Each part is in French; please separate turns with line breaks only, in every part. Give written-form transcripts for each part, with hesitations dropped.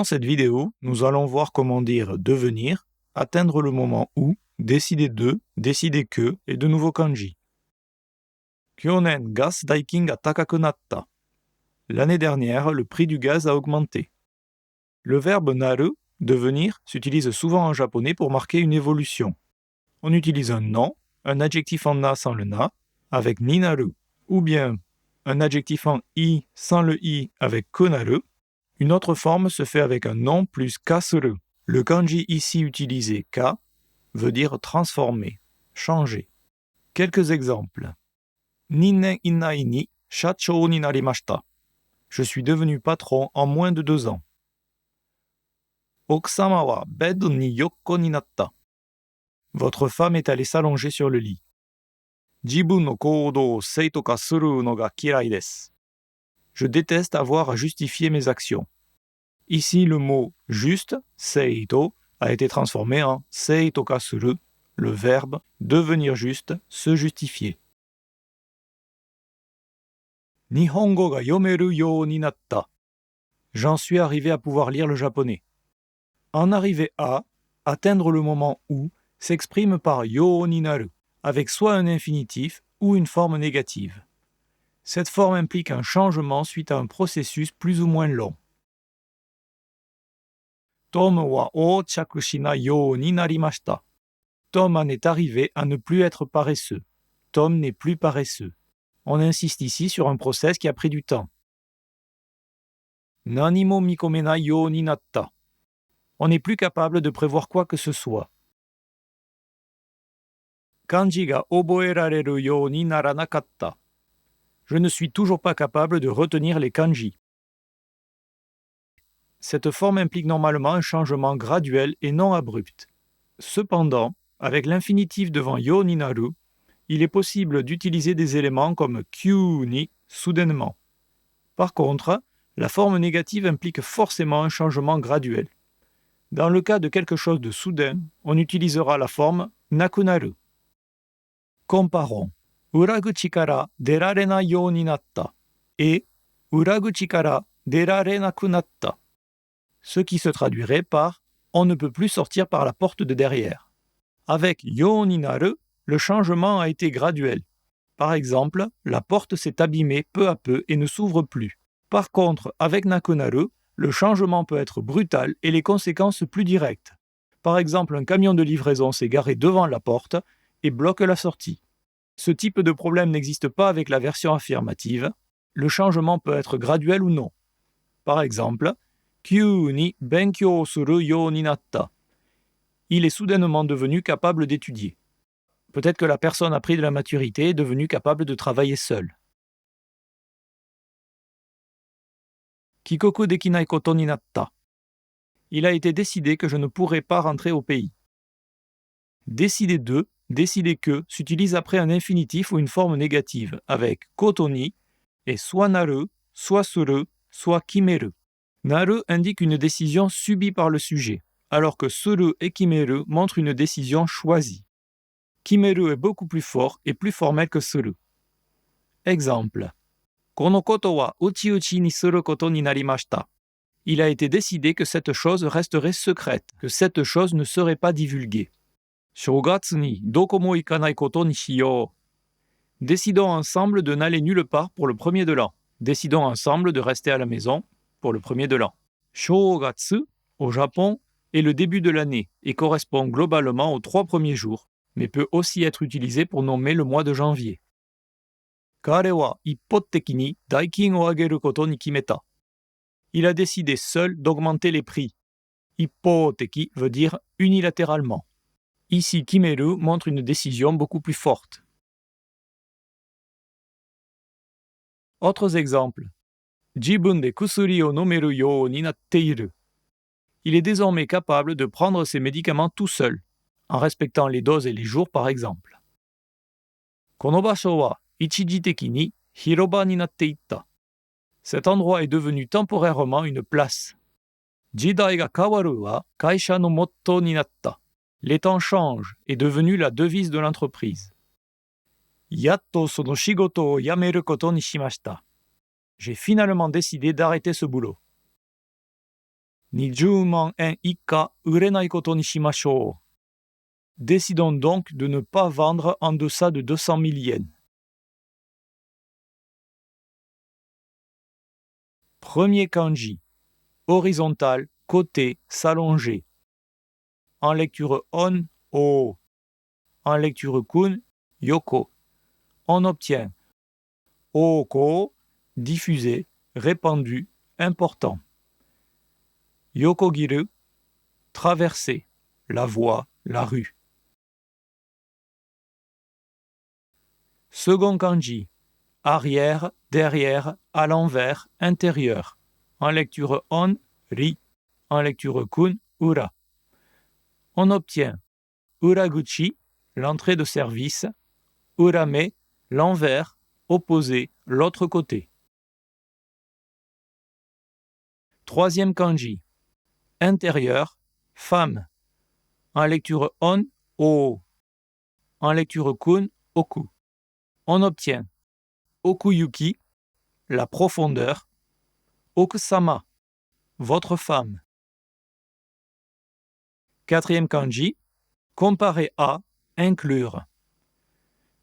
Dans cette vidéo, nous allons voir comment dire devenir, atteindre le moment où, décider de, décider que et de nouveaux kanji. Kyonen gas daikin ga takaku natta. L'année dernière, le prix du gaz a augmenté. Le verbe naru, devenir, s'utilise souvent en japonais pour marquer une évolution. On utilise un nom, un adjectif en na sans le na, avec ni naru, ou bien un adjectif en i sans le i avec konaru. Une autre forme se fait avec un nom plus kasuru. Le kanji ici utilisé ka veut dire transformer, changer. Quelques exemples. Ninnen inai ni shachou ni narimashita. Je suis devenu patron en moins de 2 ans. Okusama wa bed ni yokko ni natta. Votre femme est allée s'allonger sur le lit. Jibun no koudou o seitoka suru no ga kirai desu. Je déteste avoir à justifier mes actions. Ici, le mot juste, seito, a été transformé en seitoka suru, le verbe devenir juste, se justifier. Nihongo ga yomeru you ni natta. J'en suis arrivé à pouvoir lire le japonais. En arriver à, atteindre le moment où, s'exprime par yo ni naru, avec soit un infinitif ou une forme négative. Cette forme implique un changement suite à un processus plus ou moins long. Tom wa ochaku shinai you ni narimashita. Tom en est arrivé à ne plus être paresseux. Tom n'est plus paresseux. On insiste ici sur un process qui a pris du temps. Nani mo mikomenai you ni natta. On n'est plus capable de prévoir quoi que ce soit. Kanji ga oboerareru you ni naranakatta. Je ne suis toujours pas capable de retenir les kanji. Cette forme implique normalement un changement graduel et non abrupt. Cependant, avec l'infinitif devant yo ni naru, il est possible d'utiliser des éléments comme kyu ni, soudainement. Par contre, la forme négative implique forcément un changement graduel. Dans le cas de quelque chose de soudain, on utilisera la forme nakunaru. Comparons. Uraguchi kara derarenai you ni natta et uraguchi kara derarenaku natta. Ce qui se traduirait par « on ne peut plus sortir par la porte de derrière ». Avec « yo ni naru », le changement a été graduel. Par exemple, la porte s'est abîmée peu à peu et ne s'ouvre plus. Par contre, avec nakunaru, le changement peut être brutal et les conséquences plus directes. Par exemple, un camion de livraison s'est garé devant la porte et bloque la sortie. Ce type de problème n'existe pas avec la version affirmative. Le changement peut être graduel ou non. Par exemple, Kyu ni benkyou suru you ni natta. Il est soudainement devenu capable d'étudier. Peut-être que la personne a pris de la maturité et est devenue capable de travailler seule. Kikoku dekinai koto ni natta. Il a été décidé que je ne pourrai pas rentrer au pays. Décider de, décider que s'utilise après un infinitif ou une forme négative avec koto ni et soit naru, soit suru, soit kimeru. Naru indique une décision subie par le sujet, alors que suru et kimeru montrent une décision choisie. Kimeru est beaucoup plus fort et plus formel que suru. Exemple. Kono koto wa uchi-uchi ni suru koto ni narimashita. Il a été décidé que cette chose resterait secrète, que cette chose ne serait pas divulguée. Shougatsu ni doko mo ikanai koto ni shiyou. Décidons ensemble de n'aller nulle part pour le premier de l'an. Décidons ensemble de rester à la maison pour le premier de l'an. Shougatsu, au Japon, est le début de l'année et correspond globalement aux 3 premiers jours, mais peut aussi être utilisé pour nommer le mois de janvier. Kare wa ippoteki ni daikin o ageru koto ni kimeta. Il a décidé seul d'augmenter les prix. Ippoteki veut dire unilatéralement. Ici, kimeru montre une décision beaucoup plus forte. Autres exemples. Jibun de kusuri o nomeru you ni natteiru. Il est désormais capable de prendre ses médicaments tout seul, en respectant les doses et les jours par exemple. Kono basho wa ichijiteki ni hiroba ni natte itta. Cet endroit est devenu temporairement une place. Jidai ga kawaru wa kaisha no motto ni natta. Les temps changent est devenu la devise de l'entreprise. Yatto sono shigoto o yameru koto ni shimashita. J'ai finalement décidé d'arrêter ce boulot. 20万円以下売れないことにしましょう. Décidons donc de ne pas vendre en deçà de 200 000 yens. Premier kanji. Horizontal, côté, s'allonger. En lecture on, o. En lecture kun, yoko. On obtient oko, diffusé, répandu, important. Yokogiru, traverser, la voie, la rue. Second kanji, arrière, derrière, à l'envers, intérieur. En lecture on, ri. En lecture kun, ura. On obtient uraguchi, l'entrée de service, urame, l'envers, opposé, l'autre côté. Troisième kanji, intérieur, femme. En lecture on, o. En lecture kun, oku. On obtient okuyuki, la profondeur, okusama, votre femme. Quatrième kanji, comparer à, inclure.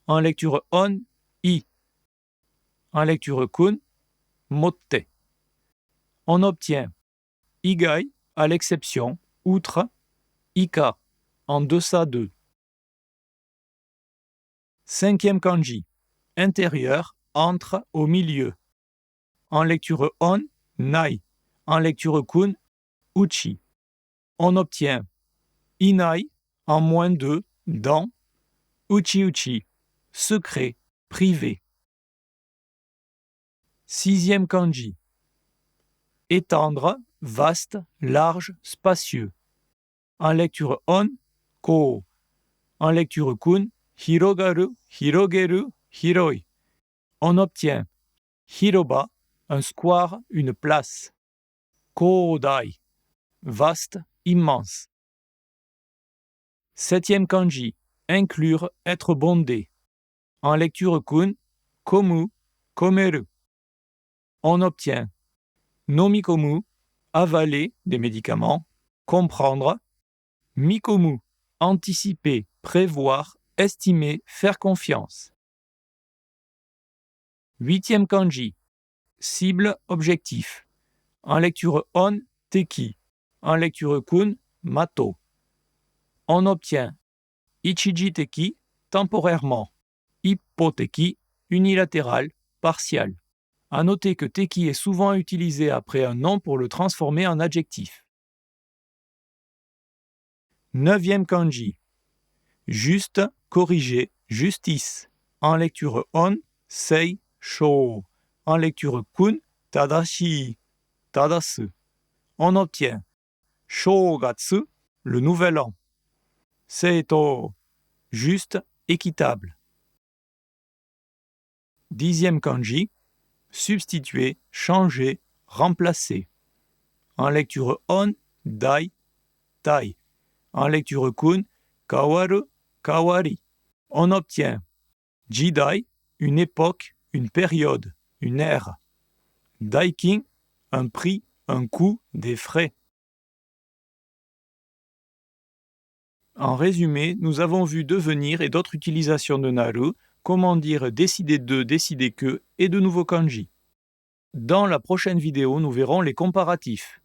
En lecture on, i. En lecture kun, motte. On obtient igai, à l'exception, outre, ika, en deçà de. Cinquième kanji, intérieur, entre, au milieu. En lecture on, nai. En lecture kun, uchi. On obtient inai, en moins de, dans, uchi-uchi, secret, privé. Sixième kanji, étendre, vaste, large, spacieux. En lecture on, ko. En lecture kun, hirogaru, hirogeru, hiroi. On obtient hiroba, un square, une place. Koodai, vaste, immense. Septième kanji, inclure, être bondé. En lecture kun, komu, komeru. On obtient nomikomu, avaler, des médicaments, comprendre. Mikomu, anticiper, prévoir, estimer, faire confiance. Huitième kanji, cible, objectif. En lecture on, teki. En lecture kun, mato. On obtient ichiji teki, temporairement. Hippoteki, unilatéral, partial. À noter que teki est souvent utilisé après un nom pour le transformer en adjectif. Neuvième kanji, juste, corriger, justice. En lecture on, sei, shou. En lecture kun, tadashi, tadasu. On obtient shougatsu, le nouvel an. Seito, juste, équitable. Dixième kanji, substituer, changer, remplacer. En lecture on, dai, tai. En lecture kun, kawaru, kawari. On obtient jidai, une époque, une période, une ère. Daikin, un prix, un coût, des frais. En résumé, nous avons vu devenir et d'autres utilisations de naru, comment dire décider de, décider que et de nouveaux kanji. Dans la prochaine vidéo, nous verrons les comparatifs.